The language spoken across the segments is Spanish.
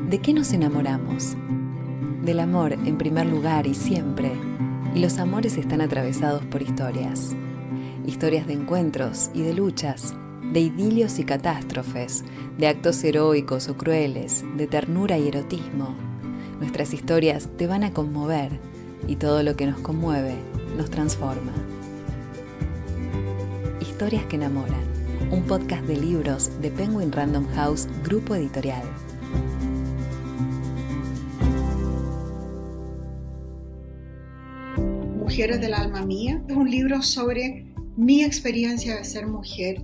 ¿De qué nos enamoramos? Del amor en primer lugar y siempre. Y los amores están atravesados por historias. Historias de encuentros y de luchas, de idilios y catástrofes, de actos heroicos o crueles, de ternura y erotismo. Nuestras historias te van a conmover y todo lo que nos conmueve nos transforma. Historias que enamoran, un podcast de libros de Penguin Random House, Grupo Editorial. Mujeres del alma mía es un libro sobre mi experiencia de ser mujer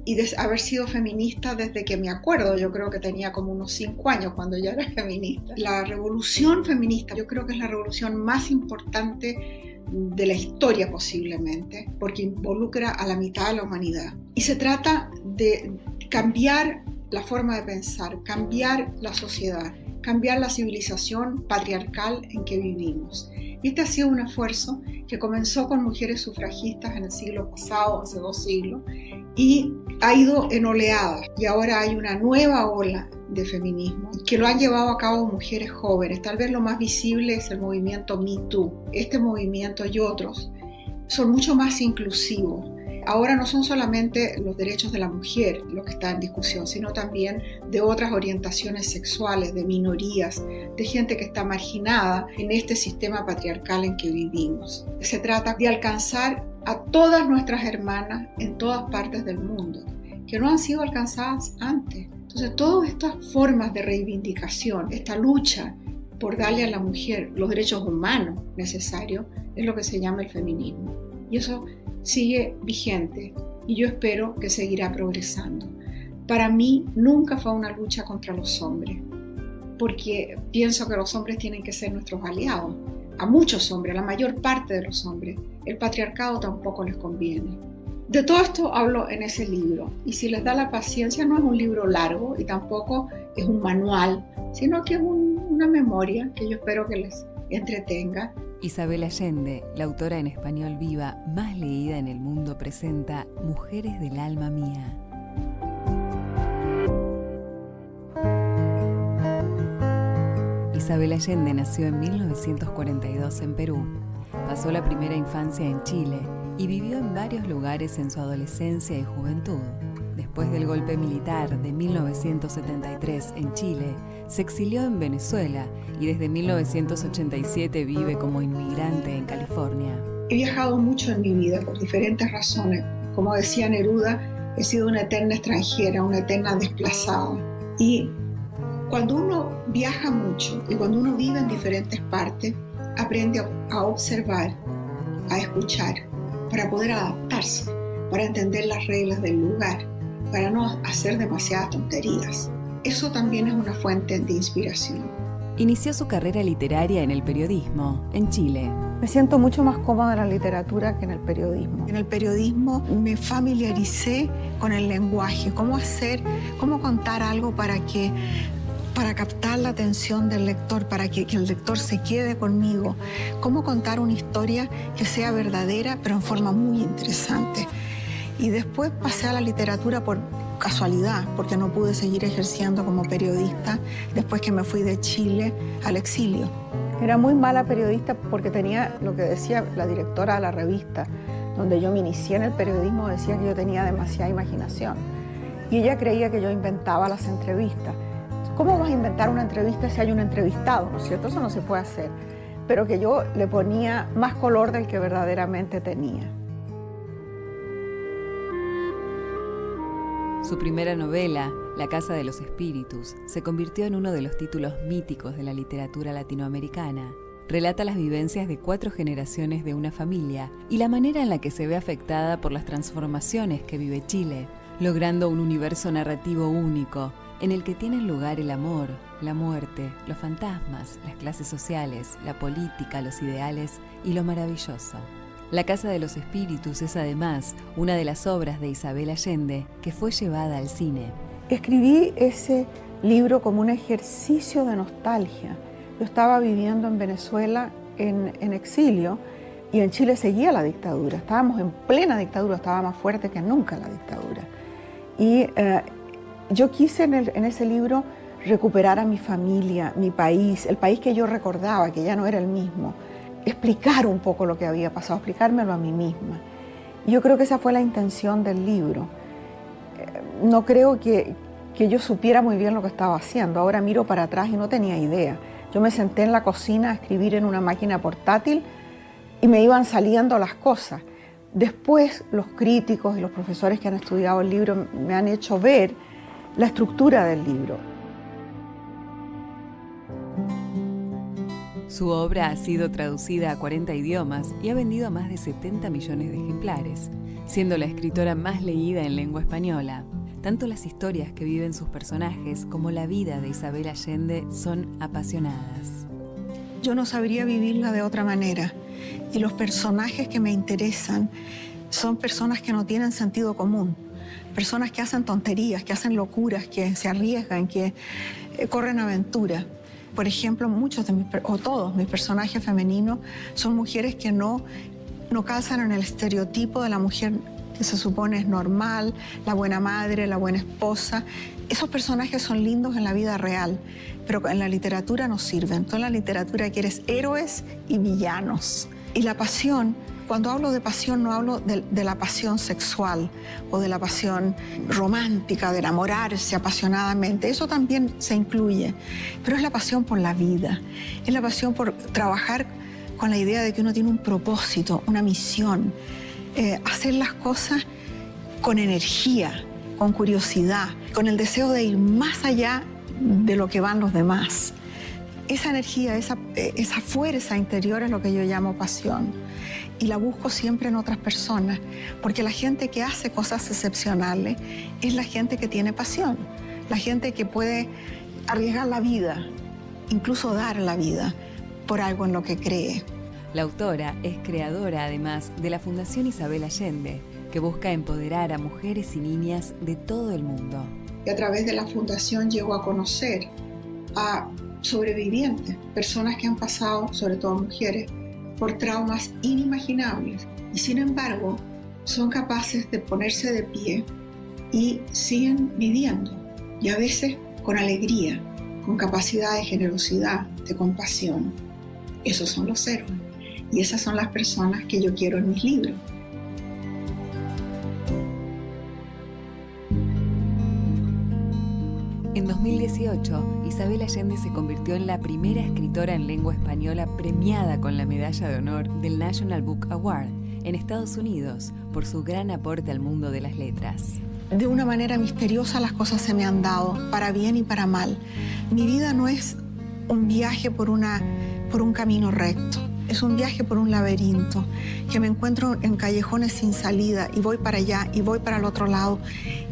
y de haber sido feminista desde que me acuerdo. Yo creo que tenía como unos 5 años cuando ya era feminista. La revolución feminista yo creo que es la revolución más importante de la historia posiblemente, porque involucra a la mitad de la humanidad. Y se trata de cambiar la forma de pensar, cambiar la sociedad, cambiar la civilización patriarcal en que vivimos. Y este ha sido un esfuerzo que comenzó con mujeres sufragistas en el siglo pasado, hace 2 siglos, y ha ido en oleadas. Y ahora hay una nueva ola de feminismo que lo han llevado a cabo mujeres jóvenes. Tal vez lo más visible es el movimiento Me Too. Este movimiento y otros son mucho más inclusivos. Ahora no son solamente los derechos de la mujer lo que está en discusión, sino también de otras orientaciones sexuales, de minorías, de gente que está marginada en este sistema patriarcal en que vivimos. Se trata de alcanzar a todas nuestras hermanas en todas partes del mundo, que no han sido alcanzadas antes. Entonces, todas estas formas de reivindicación, esta lucha por darle a la mujer los derechos humanos necesarios, es lo que se llama el feminismo. Y eso sigue vigente y yo espero que seguirá progresando. Para mí nunca fue una lucha contra los hombres, porque pienso que los hombres tienen que ser nuestros aliados. A muchos hombres, a la mayor parte de los hombres, el patriarcado tampoco les conviene. De todo esto hablo en ese libro, y si les da la paciencia, no es un libro largo y tampoco es un manual, sino que es una memoria que yo espero que les entretenga. Isabel Allende, la autora en español viva más leída en el mundo, presenta Mujeres del alma mía. Isabel Allende nació en 1942 en Perú. Pasó la primera infancia en Chile y vivió en varios lugares en su adolescencia y juventud. Después del golpe militar de 1973 en Chile, se exilió en Venezuela y desde 1987 vive como inmigrante en California. He viajado mucho en mi vida por diferentes razones. Como decía Neruda, he sido una eterna extranjera, una eterna desplazada. Y cuando uno viaja mucho y cuando uno vive en diferentes partes, aprende a observar, a escuchar, para poder adaptarse, para entender las reglas del lugar, para no hacer demasiadas tonterías. Eso también es una fuente de inspiración. Inició su carrera literaria en el periodismo, en Chile. Me siento mucho más cómoda en la literatura que en el periodismo. En el periodismo me familiaricé con el lenguaje, cómo contar algo para captar la atención del lector, para que el lector se quede conmigo, cómo contar una historia que sea verdadera, pero en forma muy interesante. Y después pasé a la literatura por casualidad, porque no pude seguir ejerciendo como periodista después que me fui de Chile al exilio. Era muy mala periodista porque tenía lo que decía la directora de la revista, donde yo me inicié en el periodismo, decía que yo tenía demasiada imaginación. Y ella creía que yo inventaba las entrevistas. ¿Cómo vas a inventar una entrevista si hay un entrevistado? ¿No es cierto? Eso no se puede hacer. Pero que yo le ponía más color del que verdaderamente tenía. Su primera novela, La Casa de los Espíritus, se convirtió en uno de los títulos míticos de la literatura latinoamericana. Relata las vivencias de 4 generaciones de una familia y la manera en la que se ve afectada por las transformaciones que vive Chile, logrando un universo narrativo único en el que tienen lugar el amor, la muerte, los fantasmas, las clases sociales, la política, los ideales y lo maravilloso. La Casa de los Espíritus es además una de las obras de Isabel Allende que fue llevada al cine. Escribí ese libro como un ejercicio de nostalgia. Yo estaba viviendo en Venezuela en exilio y en Chile seguía la dictadura. Estábamos en plena dictadura, estaba más fuerte que nunca la dictadura. Y Yo quise en ese libro recuperar a mi familia, mi país, el país que yo recordaba, que ya no era el mismo. Explicar un poco lo que había pasado, explicármelo a mí misma. Y yo creo que esa fue la intención del libro. No creo que yo supiera muy bien lo que estaba haciendo. Ahora miro para atrás y no tenía idea. Yo me senté en la cocina a escribir en una máquina portátil y me iban saliendo las cosas. Después los críticos y los profesores que han estudiado el libro me han hecho ver la estructura del libro. Su obra ha sido traducida a 40 idiomas y ha vendido más de 70 millones de ejemplares, siendo la escritora más leída en lengua española. Tanto las historias que viven sus personajes como la vida de Isabel Allende son apasionadas. Yo no sabría vivirla de otra manera. Y los personajes que me interesan son personas que no tienen sentido común. Personas que hacen tonterías, que hacen locuras, que se arriesgan, que corren aventuras. Por ejemplo, todos mis personajes femeninos son mujeres que no calzan en el estereotipo de la mujer que se supone es normal, la buena madre, la buena esposa. Esos personajes son lindos en la vida real, pero en la literatura no sirven. Tú en la literatura quieres héroes y villanos. Y la pasión, cuando hablo de pasión, no hablo de la pasión sexual o de la pasión romántica, de enamorarse apasionadamente. Eso también se incluye, pero es la pasión por la vida. Es la pasión por trabajar con la idea de que uno tiene un propósito, una misión. Hacer las cosas con energía, con curiosidad, con el deseo de ir más allá de lo que van los demás. Esa energía, esa fuerza interior es lo que yo llamo pasión. Y la busco siempre en otras personas, porque la gente que hace cosas excepcionales es la gente que tiene pasión, la gente que puede arriesgar la vida, incluso dar la vida por algo en lo que cree. La autora es creadora, además, de la Fundación Isabel Allende, que busca empoderar a mujeres y niñas de todo el mundo. Y a través de la fundación llego a conocer a sobrevivientes, personas que han pasado, sobre todo mujeres, por traumas inimaginables y sin embargo son capaces de ponerse de pie y siguen viviendo, y a veces con alegría, con capacidad de generosidad, de compasión. Esos son los héroes y esas son las personas que yo quiero en mis libros. En 2018, Isabel Allende se convirtió en la primera escritora en lengua española premiada con la Medalla de Honor del National Book Award en Estados Unidos por su gran aporte al mundo de las letras. De una manera misteriosa las cosas se me han dado, para bien y para mal. Mi vida no es un viaje por un camino recto. Es un viaje por un laberinto, que me encuentro en callejones sin salida y voy para allá y voy para el otro lado.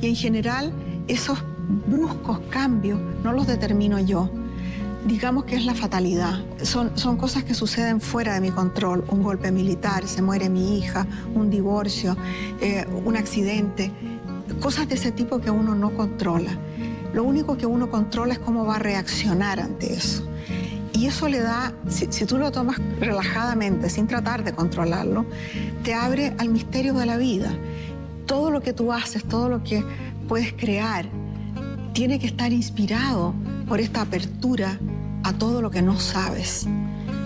Y en general, esos bruscos cambios no los determino yo. Digamos que es la fatalidad. Son cosas que suceden fuera de mi control. Un golpe militar, se muere mi hija, un divorcio, un accidente. Cosas de ese tipo que uno no controla. Lo único que uno controla es cómo va a reaccionar ante eso. Y eso le da, si tú lo tomas relajadamente, sin tratar de controlarlo, te abre al misterio de la vida. Todo lo que tú haces, todo lo que puedes crear, tiene que estar inspirado por esta apertura a todo lo que no sabes.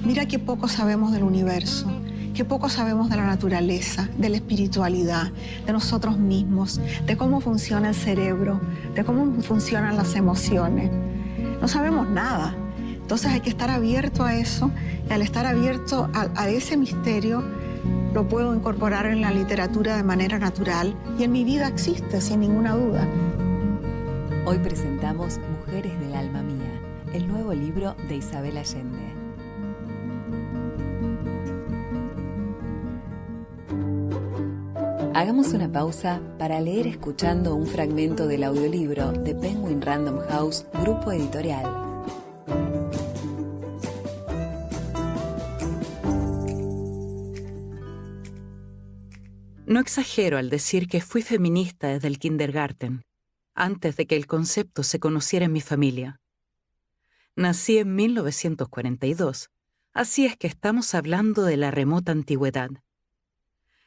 Mira qué poco sabemos del universo, qué poco sabemos de la naturaleza, de la espiritualidad, de nosotros mismos, de cómo funciona el cerebro, de cómo funcionan las emociones. No sabemos nada. Entonces hay que estar abierto a eso, y al estar abierto a ese misterio, lo puedo incorporar en la literatura de manera natural y en mi vida existe, sin ninguna duda. Hoy presentamos Mujeres del Alma Mía, el nuevo libro de Isabel Allende. Hagamos una pausa para leer escuchando un fragmento del audiolibro de Penguin Random House, grupo editorial. No exagero al decir que fui feminista desde el kindergarten, antes de que el concepto se conociera en mi familia. Nací en 1942, así es que estamos hablando de la remota antigüedad.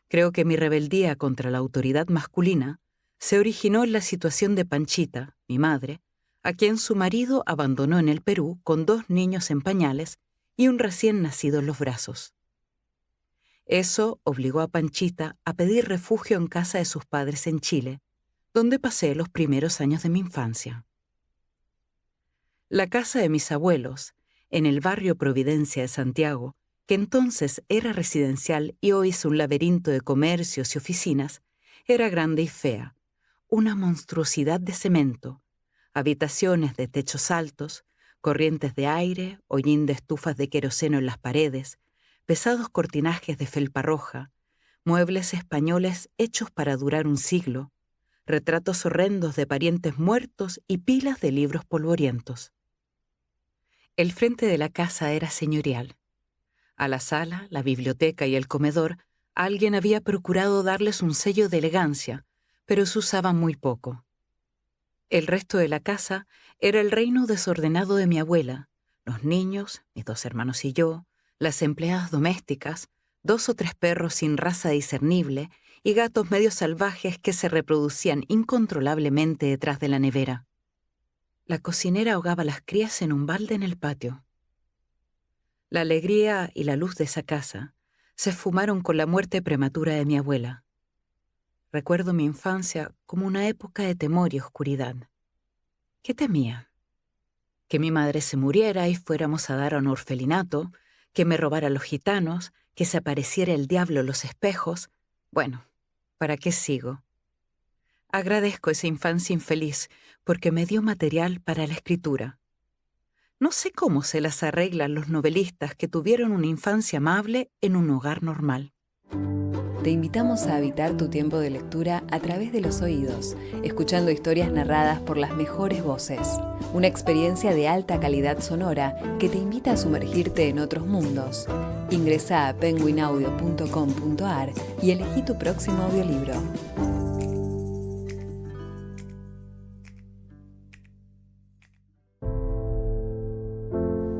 Creo que mi rebeldía contra la autoridad masculina se originó en la situación de Panchita, mi madre, a quien su marido abandonó en el Perú con 2 niños en pañales y un recién nacido en los brazos. Eso obligó a Panchita a pedir refugio en casa de sus padres en Chile, donde pasé los primeros años de mi infancia. La casa de mis abuelos, en el barrio Providencia de Santiago, que entonces era residencial y hoy es un laberinto de comercios y oficinas, era grande y fea, una monstruosidad de cemento, habitaciones de techos altos, corrientes de aire, hollín de estufas de queroseno en las paredes, pesados cortinajes de felpa roja, muebles españoles hechos para durar un siglo, retratos horrendos de parientes muertos y pilas de libros polvorientos. El frente de la casa era señorial. A la sala, la biblioteca y el comedor, alguien había procurado darles un sello de elegancia, pero se usaba muy poco. El resto de la casa era el reino desordenado de mi abuela, los niños, mis 2 hermanos y yo, las empleadas domésticas, 2 o 3 perros sin raza discernible y gatos medio salvajes que se reproducían incontrolablemente detrás de la nevera. La cocinera ahogaba las crías en un balde en el patio. La alegría y la luz de esa casa se esfumaron con la muerte prematura de mi abuela. Recuerdo mi infancia como una época de temor y oscuridad. ¿Qué temía? Que mi madre se muriera y fuéramos a dar a un orfelinato, que me robaran los gitanos, que se apareciera el diablo en los espejos. Bueno, ¿para qué sigo? Agradezco esa infancia infeliz porque me dio material para la escritura. No sé cómo se las arreglan los novelistas que tuvieron una infancia amable en un hogar normal. Te invitamos a habitar tu tiempo de lectura a través de los oídos, escuchando historias narradas por las mejores voces. Una experiencia de alta calidad sonora que te invita a sumergirte en otros mundos. Ingresá a penguinaudio.com.ar y elegí tu próximo audiolibro.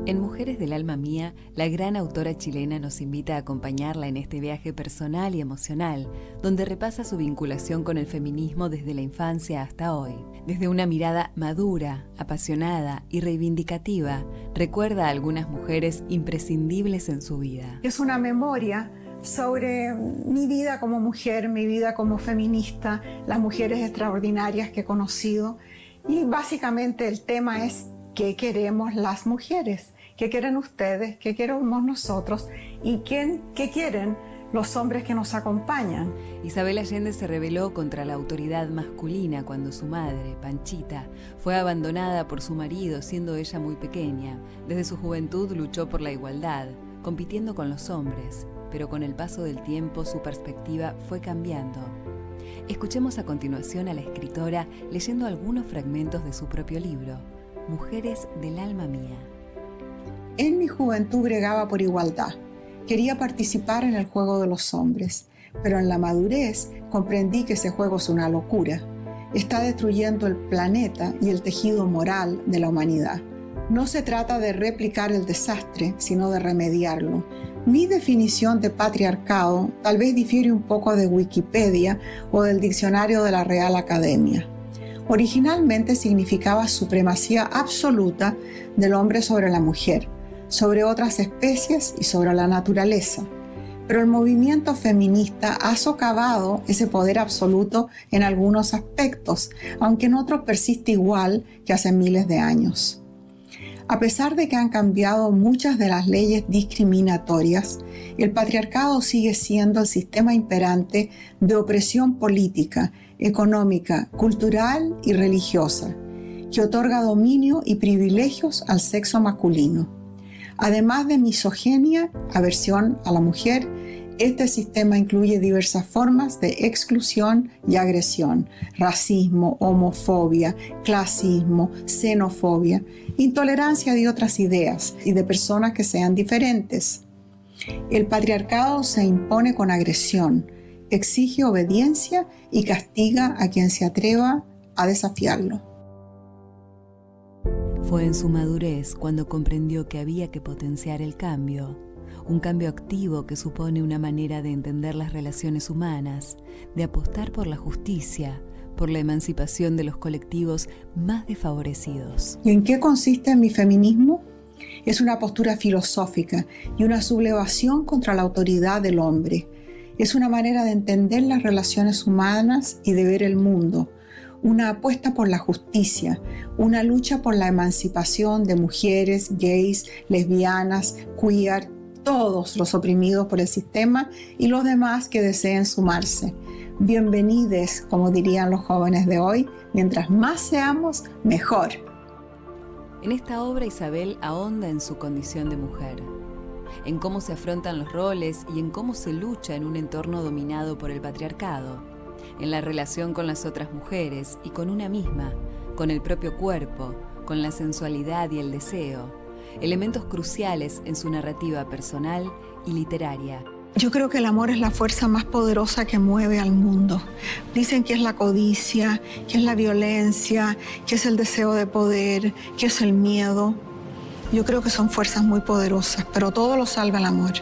En Mujeres del Alma Mía, la gran autora chilena nos invita a acompañarla en este viaje personal y emocional, donde repasa su vinculación con el feminismo desde la infancia hasta hoy. Desde una mirada madura, apasionada y reivindicativa, recuerda a algunas mujeres imprescindibles en su vida. Es una memoria sobre mi vida como mujer, mi vida como feminista, las mujeres extraordinarias que he conocido. Y básicamente el tema es ¿qué queremos las mujeres? ¿Qué quieren ustedes? ¿Qué queremos nosotros? ¿Y qué quieren los hombres que nos acompañan? Isabel Allende se rebeló contra la autoridad masculina cuando su madre, Panchita, fue abandonada por su marido siendo ella muy pequeña. Desde su juventud luchó por la igualdad, compitiendo con los hombres, pero con el paso del tiempo su perspectiva fue cambiando. Escuchemos a continuación a la escritora leyendo algunos fragmentos de su propio libro, Mujeres del Alma Mía. En mi juventud bregaba por igualdad. Quería participar en el juego de los hombres, pero en la madurez comprendí que ese juego es una locura. Está destruyendo el planeta y el tejido moral de la humanidad. No se trata de replicar el desastre, sino de remediarlo. Mi definición de patriarcado tal vez difiere un poco de Wikipedia o del diccionario de la Real Academia. Originalmente significaba supremacía absoluta del hombre sobre la mujer, sobre otras especies y sobre la naturaleza. Pero el movimiento feminista ha socavado ese poder absoluto en algunos aspectos, aunque en otros persiste igual que hace miles de años. A pesar de que han cambiado muchas de las leyes discriminatorias, el patriarcado sigue siendo el sistema imperante de opresión política, económica, cultural y religiosa, que otorga dominio y privilegios al sexo masculino. Además de misoginia, aversión a la mujer, este sistema incluye diversas formas de exclusión y agresión, racismo, homofobia, clasismo, xenofobia, intolerancia de otras ideas y de personas que sean diferentes. El patriarcado se impone con agresión, exige obediencia y castiga a quien se atreva a desafiarlo. Fue en su madurez cuando comprendió que había que potenciar el cambio, un cambio activo que supone una manera de entender las relaciones humanas, de apostar por la justicia, por la emancipación de los colectivos más desfavorecidos. ¿Y en qué consiste mi feminismo? Es una postura filosófica y una sublevación contra la autoridad del hombre. Es una manera de entender las relaciones humanas y de ver el mundo. Una apuesta por la justicia, una lucha por la emancipación de mujeres, gays, lesbianas, queer, todos los oprimidos por el sistema y los demás que deseen sumarse. Bienvenides, como dirían los jóvenes de hoy, mientras más seamos, mejor. En esta obra Isabel ahonda en su condición de mujer, en cómo se afrontan los roles y en cómo se lucha en un entorno dominado por el patriarcado, en la relación con las otras mujeres y con una misma, con el propio cuerpo, con la sensualidad y el deseo, elementos cruciales en su narrativa personal y literaria. Yo creo que el amor es la fuerza más poderosa que mueve al mundo. Dicen que es la codicia, que es la violencia, que es el deseo de poder, que es el miedo. Yo creo que son fuerzas muy poderosas, pero todo lo salva el amor.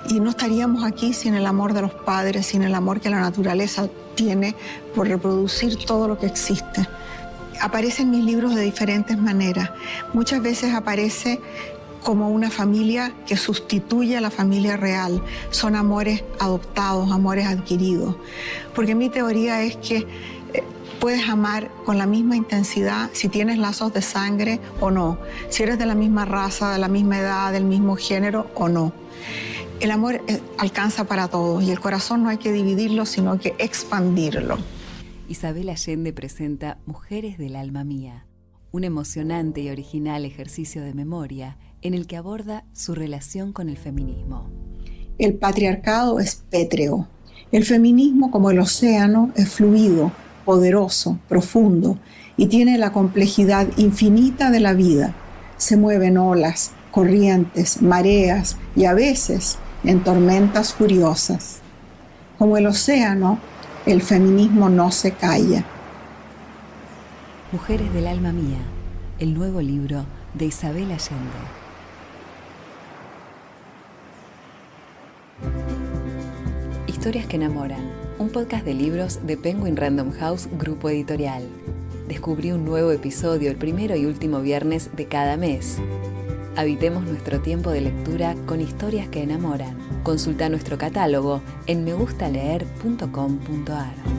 Y no estaríamos aquí sin el amor de los padres, sin el amor que la naturaleza tiene por reproducir todo lo que existe. Aparece en mis libros de diferentes maneras. Muchas veces aparece como una familia que sustituye a la familia real. Son amores adoptados, amores adquiridos. Porque mi teoría es que puedes amar con la misma intensidad si tienes lazos de sangre o no, si eres de la misma raza, de la misma edad, del mismo género o no. El amor alcanza para todos y el corazón no hay que dividirlo, sino que expandirlo. Isabel Allende presenta Mujeres del alma mía, un emocionante y original ejercicio de memoria en el que aborda su relación con el feminismo. El patriarcado es pétreo. El feminismo, como el océano, es fluido, poderoso, profundo y tiene la complejidad infinita de la vida. Se mueven olas, corrientes, mareas y a veces en tormentas furiosas. Como el océano, el feminismo no se calla. Mujeres del alma mía, el nuevo libro de Isabel Allende. Historias que enamoran, un podcast de libros de Penguin Random House Grupo Editorial. Descubrí un nuevo episodio el primero y último viernes de cada mes. Habitemos nuestro tiempo de lectura con historias que enamoran. Consulta nuestro catálogo en megustaleer.com.ar.